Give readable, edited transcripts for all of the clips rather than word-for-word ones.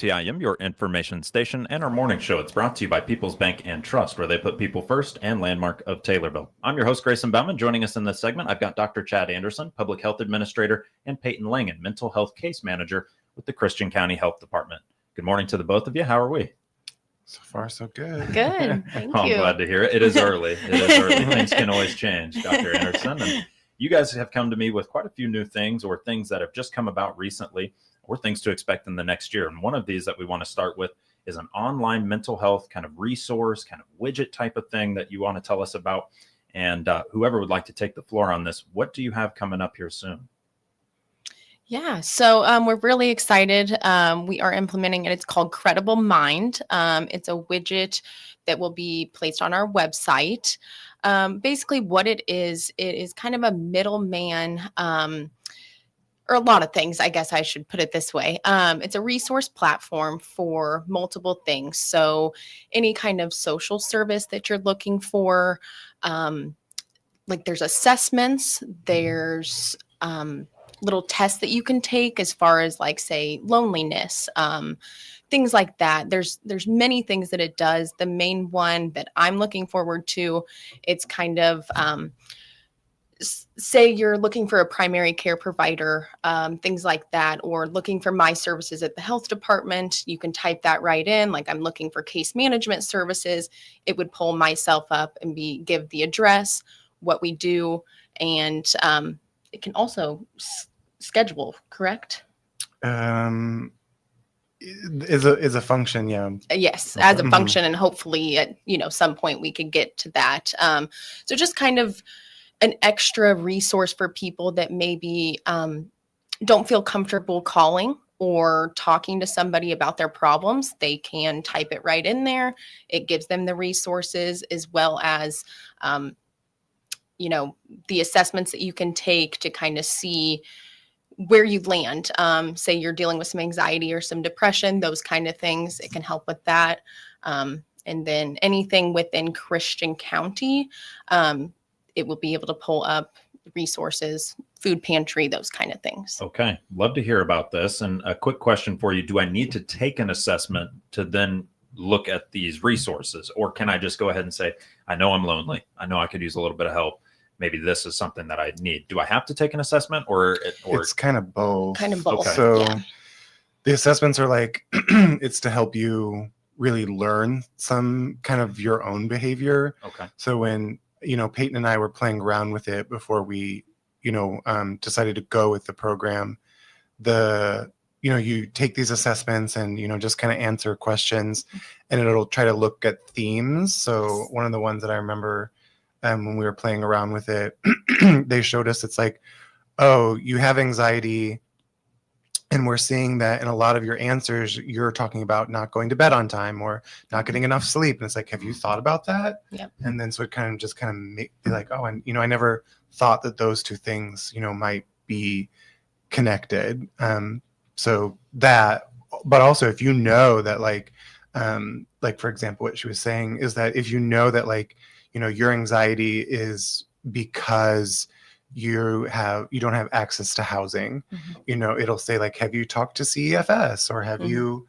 WTIM, your information station, and our morning show. It's brought to you by People's Bank and Trust, where they put people first, and Landmark of Taylorville. I'm your host, Grayson Bauman. Joining us in this segment, I've got Dr. Chad Anderson, Public Health Administrator, and Peyton Langen, Mental Health Case Manager with the Christian County Health Department. Good morning to the both of you. How are we? So far, so good. Good. Thank you. I'm glad to hear it. It is early. Things can always change, Dr. Anderson. And you guys have come to me with quite a few new things or things that have just come about recently or things to expect in the next year. And one of these that we want to start with is an online mental health kind of resource, kind of widget type of thing that you want to tell us about. And whoever would like to take the floor on this, what do you have coming up here soon? Yeah, so we're really excited. We are implementing it. It's called Credible Mind. It's a widget that will be placed on our website. Basically, what it is kind of a middleman, or a lot of things, I guess I should put it this way. It's a resource platform for multiple things. So any kind of social service that you're looking for, like there's assessments, there's little tests that you can take as far as like, say, loneliness, things like that. There's many things that it does. The main one that I'm looking forward to, it's kind of, say you're looking for a primary care provider, things like that, or looking for my services at the health department, you can type that right in. Like I'm looking for case management services. It would pull myself up and give the address, what we do, and it can also schedule, correct? Is a function, yeah. Yes, as a function, and hopefully at some point we could get to that. So just kind of an extra resource for people that maybe don't feel comfortable calling or talking to somebody about their problems. They can type it right in there. It gives them the resources as well as the assessments that you can take to kind of see where you land. Say you're dealing with some anxiety or some depression, those kind of things. It can help with that. And then anything within Christian County, it will be able to pull up resources, food pantry, those kind of things. Okay. Love to hear about this. And a quick question for you. Do I need to take an assessment to then look at these resources? Or can I just go ahead and say, I know I'm lonely. I know I could use a little bit of help. Maybe this is something that I need. Do I have to take an assessment or it's kind of both? Kind of both. Okay. So yeah. The assessments are like, it's to help you really learn some kind of your own behavior. Okay. So when, Peyton and I were playing around with it before we, decided to go with the program, you take these assessments and, just kind of answer questions and it'll try to look at themes. So one of the ones that I remember when we were playing around with it, they showed us, it's like, oh, you have anxiety. And we're seeing that in a lot of your answers, you're talking about not going to bed on time or not getting enough sleep. And it's like, have you thought about that? Yep. And then so it kind of make be like, oh, and I never thought that those two things, might be connected. So that, but also if that like for example, what she was saying is that if that your anxiety is because you don't have access to housing, it'll say like, have you talked to CEFS or have you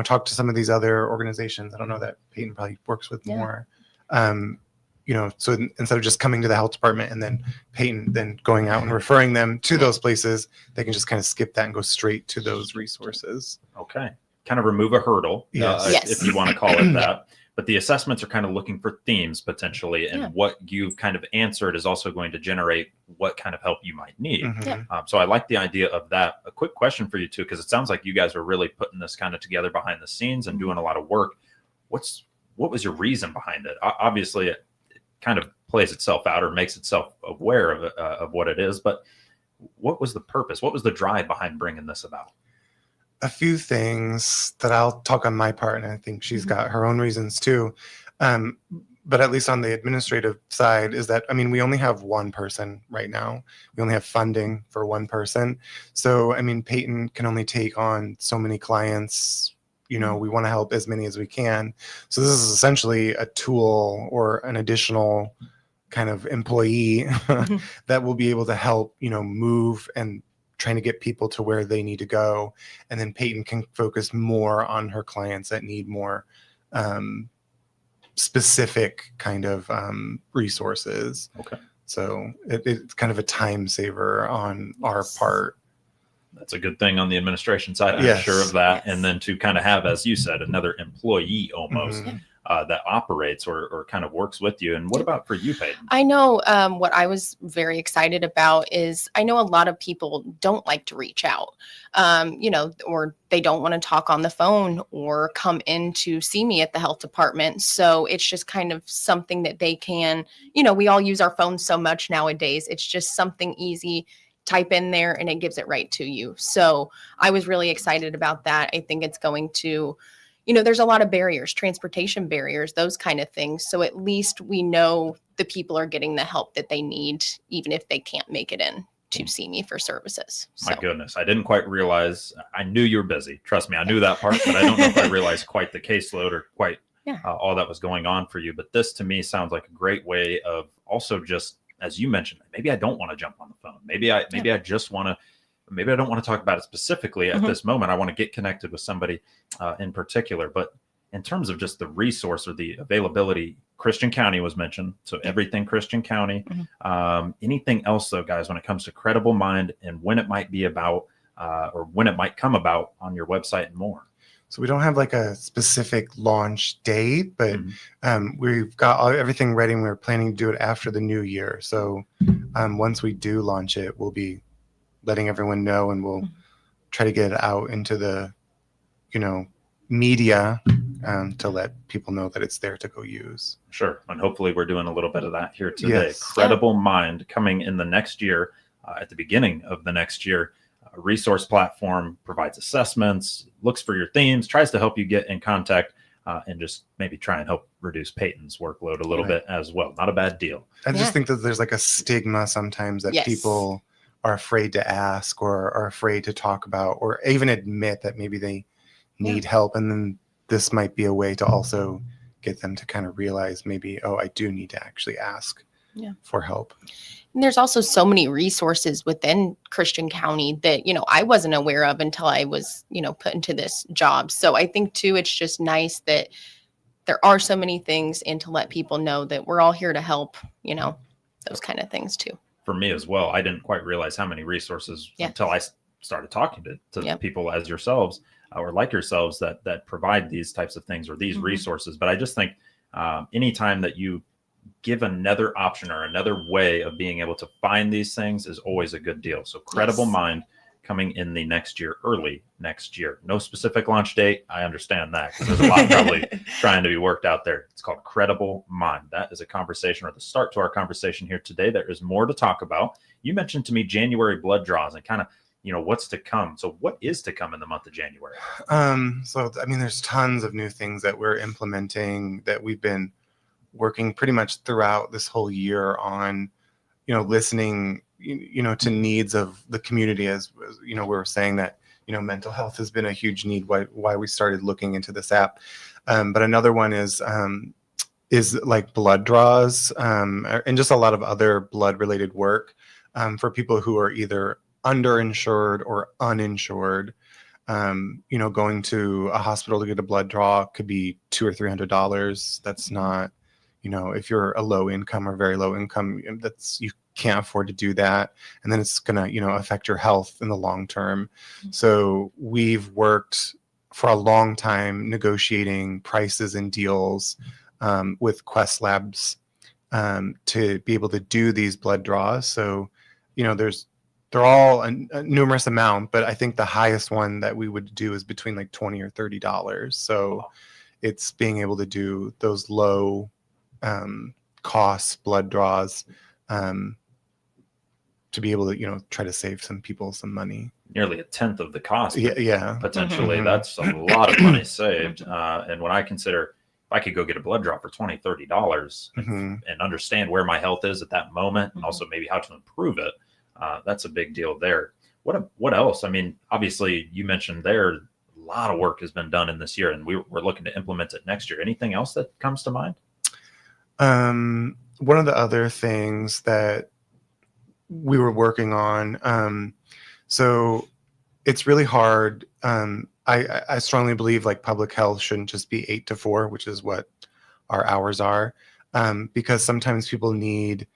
talked to some of these other organizations? I don't know, that Peyton probably works with more. So instead of just coming to the health department and then Peyton then going out and referring them to those places, they can just kind of skip that and go straight to those resources. Okay. Kind of remove a hurdle, Yes. if you want to call it that. But the assessments are kind of looking for themes potentially, and what you've kind of answered is also going to generate what kind of help you might need. So I like the idea of that. A quick question for you too, because it sounds like you guys are really putting this kind of together behind the scenes and doing a lot of work. What was your reason behind it? Obviously, it kind of plays itself out or makes itself aware of what it is, but what was the purpose? What was the drive behind bringing this about? A few things that I'll talk on my part, and I think she's got her own reasons too. But at least on the administrative side is that, we only have one person right now. We only have funding for one person. So, Peyton can only take on so many clients. We want to help as many as we can. So this is essentially a tool or an additional kind of employee that will be able to help, move and trying to get people to where they need to go. And then Peyton can focus more on her clients that need more specific kind of resources. Okay. So it's kind of a time saver on our part. That's a good thing on the administration side. I'm Yes. sure of that. Yes. And then to kind of have, as you said, another employee almost that operates or kind of works with you. And what about for you, Peyton? I know what I was very excited about is I know a lot of people don't like to reach out, or they don't want to talk on the phone or come in to see me at the health department. So it's just kind of something that they can, we all use our phones so much nowadays. It's just something easy. Type in there and it gives it right to you. So I was really excited about that. I think it's going to, there's a lot of barriers, transportation barriers, those kind of things. So at least we know the people are getting the help that they need, even if they can't make it in to see me for services. So. My goodness. I didn't quite realize. I knew you were busy. Trust me. I knew that part, but I don't know if I realized quite the caseload or quite all that was going on for you. But this to me sounds like a great way of also just, as you mentioned, maybe I don't want to jump on the phone. Maybe I just want to, maybe I don't want to talk about it specifically at this moment. I want to get connected with somebody in particular. But in terms of just the resource or the availability, Christian County was mentioned. So everything Christian County. Anything else though, guys, when it comes to Credible Mind and when it might be about or when it might come about on your website and more? So we don't have like a specific launch date, but we've got everything ready and we're planning to do it after the new year. So once we do launch it, we'll be letting everyone know and we'll try to get it out into the, media to let people know that it's there to go use. Sure. And hopefully we're doing a little bit of that here today. Yes. Credible Mind coming in the next year, at the beginning of the next year. A resource platform provides assessments, looks for your themes, tries to help you get in contact and just maybe try and help reduce Peyton's workload a little bit as well. Not a bad deal. I just think that there's like a stigma sometimes that people are afraid to ask or are afraid to talk about or even admit that maybe they need help. And then this might be a way to also get them to kind of realize maybe, oh, I do need to actually ask for help. And there's also so many resources within Christian County that, I wasn't aware of until I was, put into this job. So I think too, it's just nice that there are so many things and to let people know that we're all here to help, those kind of things too. For me as well, I didn't quite realize how many resources until I started talking to people as yourselves or like yourselves that provide these types of things or these resources. But I just think anytime that you give another option or another way of being able to find these things is always a good deal. So Credible Mind coming in the next year, early next year. No specific launch date. I understand that because there's a lot probably trying to be worked out there. It's called Credible Mind. That is a conversation or the start to our conversation here today. There is more to talk about. You mentioned to me January blood draws and kind of, what's to come. So what is to come in the month of January? There's tons of new things that we're implementing that we've been working pretty much throughout this whole year on, listening, to needs of the community. As we were saying that, mental health has been a huge need, why we started looking into this app. But another one is like blood draws and just a lot of other blood related work for people who are either underinsured or uninsured. Going to a hospital to get a blood draw could be $200 or $300. That's not, if you're a low income or very low income, you can't afford to do that. And then it's going to, affect your health in the long term. So we've worked for a long time negotiating prices and deals with Quest Labs to be able to do these blood draws. So, they're all a numerous amount, but I think the highest one that we would do is between like $20 or $30. So it's being able to do those low cost blood draws to be able to, try to save some people some money. Nearly a tenth of the cost. Yeah. Potentially. That's a lot of money saved. And when I consider if I could go get a blood draw for $20, $30 and understand where my health is at that moment and also maybe how to improve it, that's a big deal there. What else? I mean, obviously you mentioned there, a lot of work has been done in this year and we're looking to implement it next year. Anything else that comes to mind? One of the other things that we were working on, So it's really hard. I strongly believe like public health shouldn't just be 8 to 4, which is what our hours are, because sometimes people need,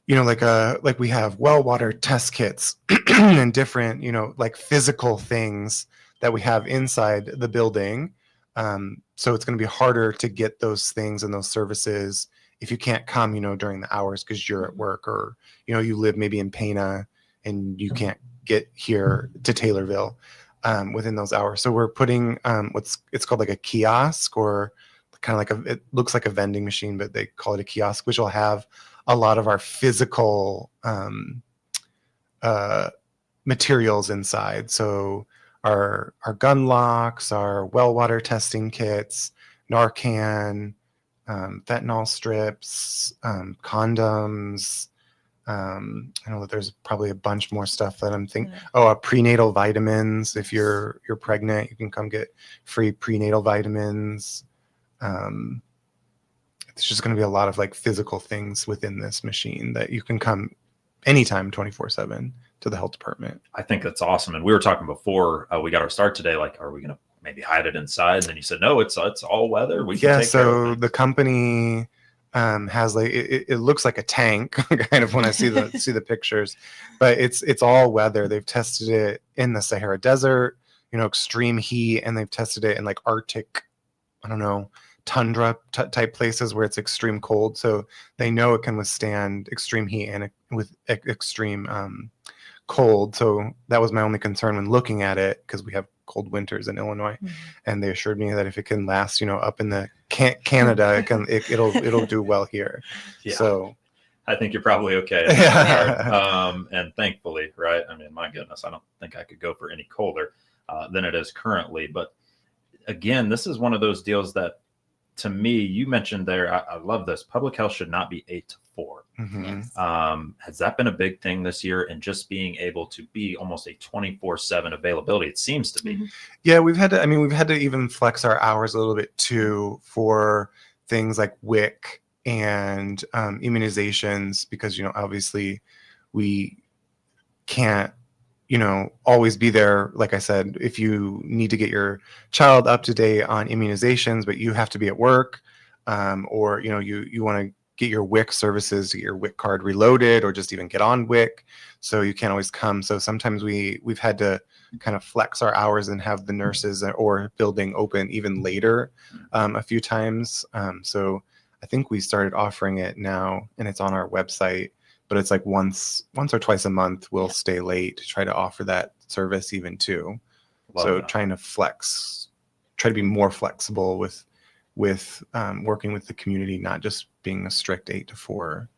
like we have well water test kits and different, like physical things that we have inside the building. So it's going to be harder to get those things and those services if you can't come, during the hours because you're at work, or, you live maybe in Pana and you can't get here to Taylorville within those hours. So we're putting it's called like a kiosk, or kind of like it looks like a vending machine, but they call it a kiosk, which will have a lot of our physical materials inside. So our gun locks, our well water testing kits, Narcan, fentanyl strips, condoms. I know that there's probably a bunch more stuff that I'm thinking. Prenatal vitamins. If you're pregnant, you can come get free prenatal vitamins. It's just going to be a lot of like physical things within this machine that you can come anytime 24/7 to the health department. I think that's awesome. And we were talking before we got our start today, like, are we going to maybe hide it inside? And then you said, no, it's all weather. We can take care of it. The company has like, it looks like a tank kind of when I see the pictures, but it's all weather. They've tested it in the Sahara Desert, extreme heat, and they've tested it in like Arctic, tundra type places where it's extreme cold. So they know it can withstand extreme heat and with extreme cold. So that was my only concern when looking at it, because we have cold winters in Illinois, and they assured me that if it can last, up in the Canada, it'll do well here. Yeah. So I think you're probably okay. And thankfully, right? I mean, my goodness, I don't think I could go for any colder than it is currently. But again, this is one of those deals that, to me, you mentioned there, I love this. Public health should not be 8 to 4. Yes. Has that been a big thing this year? And just being able to be almost a 24/7 availability, it seems to be. Yeah, we've had to even flex our hours a little bit too for things like WIC and immunizations, because, obviously we can't, always be there. Like I said, if you need to get your child up to date on immunizations, but you have to be at work, or, you want to get your WIC services, to get your WIC card reloaded, or just even get on WIC. So you can't always come. So sometimes we've had to kind of flex our hours and have the nurses or building open even later a few times. So I think we started offering it now, and it's on our website, but it's like once or twice a month we'll stay late to try to offer that service even too. So trying to try to be more flexible with working with the community, not just being a strict 8 to 4.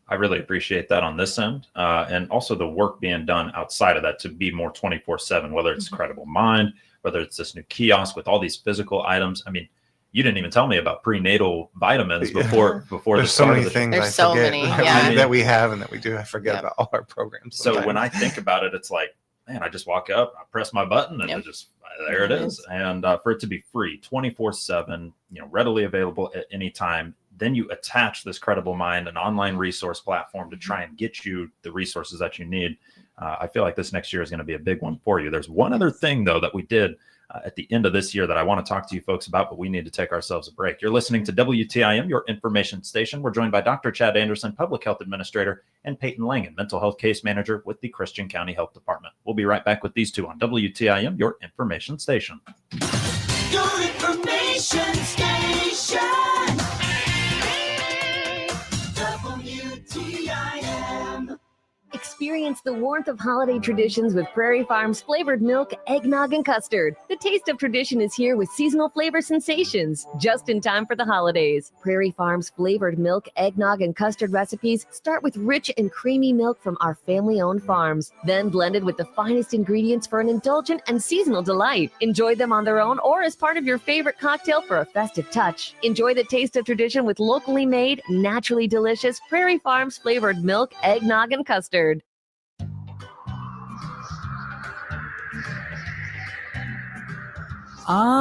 I really appreciate that on this end, and also the work being done outside of that to be more 24/7, whether it's Credible Mind, whether it's this new kiosk with all these physical items. I mean, you didn't even tell me about prenatal vitamins before There's so many things There's so many that we have and that we do. I forget about all our programs sometimes. So when I think about it, it's like, man, I just walk up, I press my button, and there it is. And for it to be free 24/7, readily available at any time, then you attach this Credible Mind, an online resource platform, to try and get you the resources that you need. I feel like this next year is going to be a big one for you. There's one other thing, though, that we did at the end of this year that I want to talk to you folks about, but we need to take ourselves a break. You're listening to WTIM, your information station. We're joined by Dr. Chad Anderson, Public Health Administrator, and Peyton Langen, Mental Health Case Manager with the Christian County Health Department. We'll be right back with these two on WTIM, your information station. Your information station. WTIM. Experience the warmth of holiday traditions with Prairie Farms flavored milk, eggnog, and custard. The taste of tradition is here with seasonal flavor sensations, just in time for the holidays. Prairie Farms flavored milk, eggnog, and custard recipes start with rich and creamy milk from our family-owned farms, then blended with the finest ingredients for an indulgent and seasonal delight. Enjoy them on their own or as part of your favorite cocktail for a festive touch. Enjoy the taste of tradition with locally made, naturally delicious Prairie Farms flavored milk, eggnog, and custard.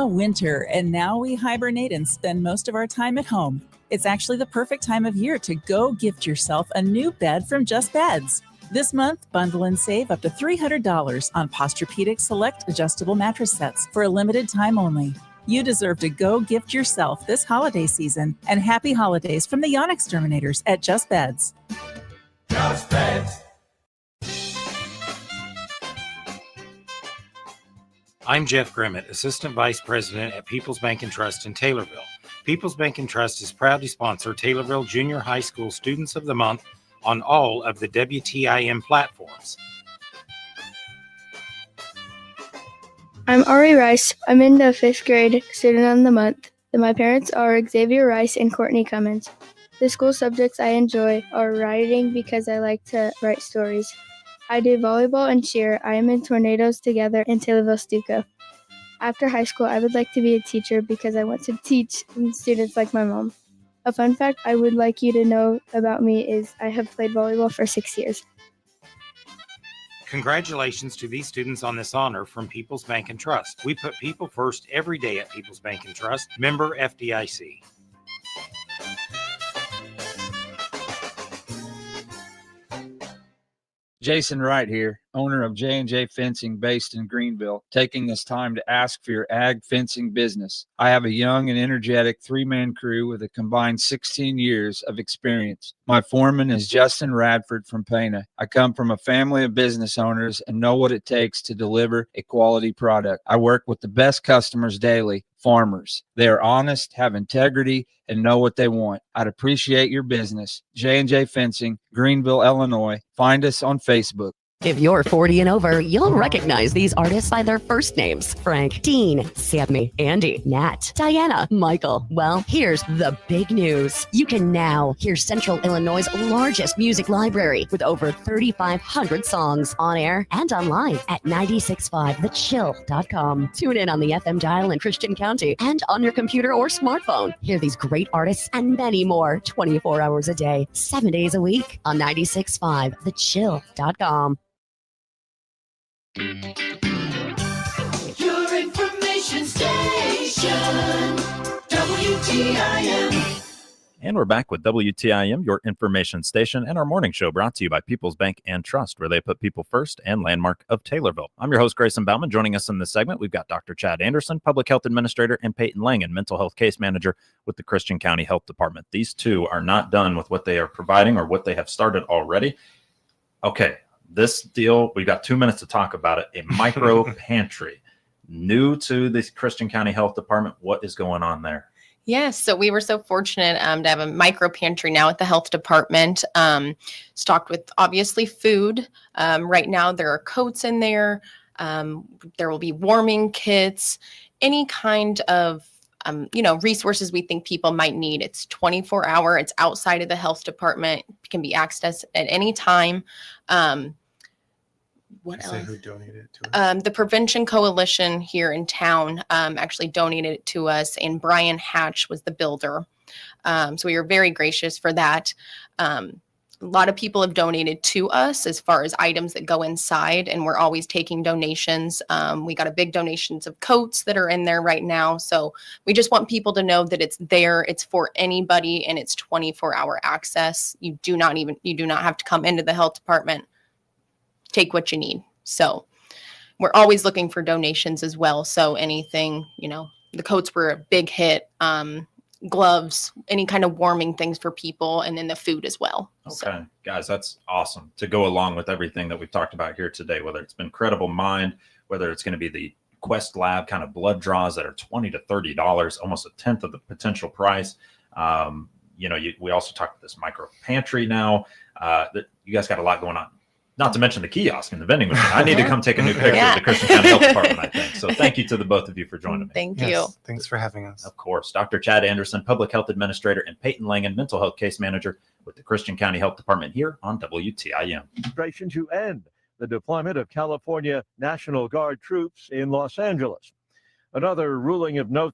Winter, and now we hibernate and spend most of our time at home. It's actually the perfect time of year to go gift yourself a new bed from Just Beds. This month, bundle and save up to $300 on Posturepedic Select adjustable mattress sets for a limited time only. You deserve to go gift yourself this holiday season, and happy holidays from the Yawn Exterminators at Just Beds. Just Beds. I'm Jeff Grimmett, Assistant Vice President at People's Bank and Trust in Taylorville. People's Bank and Trust is proud to sponsor Taylorville Junior High School Students of the Month on all of the WTIM platforms. I'm Ari Rice. I'm in the 5th grade, Student of the Month. My parents are Xavier Rice and Courtney Cummins. The school subjects I enjoy are writing because I like to write stories. I do volleyball and cheer. I am in Tornadoes Together in Taylorville Stuco. After high school, I would like to be a teacher because I want to teach students like my mom. A fun fact I would like you to know about me is I have played volleyball for 6 years. Congratulations to these students on this honor from People's Bank and Trust. We put people first every day at People's Bank and Trust. Member FDIC. Jason Wright here, owner of J&J Fencing based in Greenville, taking this time to ask for your ag fencing business. I have a young and energetic 3-man crew with a combined 16 years of experience. My foreman is Justin Radford from Pana. I come from a family of business owners and know what it takes to deliver a quality product. I work with the best customers daily, farmers. They are honest, have integrity, and know what they want. I'd appreciate your business. J&J Fencing, Greenville, Illinois. Find us on Facebook. If you're 40 and over, you'll recognize these artists by their first names. Frank, Dean, Sammy, Andy, Nat, Diana, Michael. Well, here's the big news. You can now hear Central Illinois' largest music library with over 3,500 songs on air and online at 965thechill.com. Tune in on the FM dial in Christian County and on your computer or smartphone. Hear these great artists and many more 24 hours a day, 7 days a week on 965thechill.com. Your information station, WTIM. And we're back with WTIM, your information station, and our morning show brought to you by People's Bank and Trust, where they put people first and landmark of Taylorville. I'm your host, Grayson Bauman. Joining us in this segment, we've got Dr. Chad Anderson, Public Health Administrator, and Peyton Langen, Mental Health Case Manager with the Christian County Health Department. These two are not done with what they are providing or what they have started already. Okay, this deal, we've got 2 minutes to talk about it. A micro pantry, new to the Christian County Health Department. What is going on there? Yes, so we were so fortunate to have a micro pantry now at the health department, stocked with obviously food. Right now there are coats in there. There will be warming kits, any kind of resources we think people might need. It's 24-hour. It's outside of the health department. It can be accessed at any time. What else? Who donated it to us? The Prevention Coalition here in town actually donated it to us, and Brian Hatch was the builder. So we are very gracious for that. A lot of people have donated to us as far as items that go inside, and we're always taking donations. We got a big donations of coats that are in there right now. So we just want people to know that it's there. It's for anybody, and it's 24-hour access. You do not have to come into the health department. Take what you need. So we're always looking for donations as well. So anything, the coats were a big hit, gloves, any kind of warming things for people, and then the food as well. Okay, guys, that's awesome to go along with everything that we've talked about here today, whether it's been Credible Mind, whether it's going to be the Quest Lab kind of blood draws that are $20 to $30, almost a tenth of the potential price. We also talked about this micro pantry now. That you guys got a lot going on. Not to mention the kiosk and the vending machine. I need to come take a new picture of the Christian County Health Department, I think. So thank you to the both of you for joining me. Thank you. Thanks for having us. Of course. Dr. Chad Anderson, Public Health Administrator, and Peyton Langen, Mental Health Case Manager with the Christian County Health Department here on WTIM. To end the deployment of California National Guard troops in Los Angeles. Another ruling of note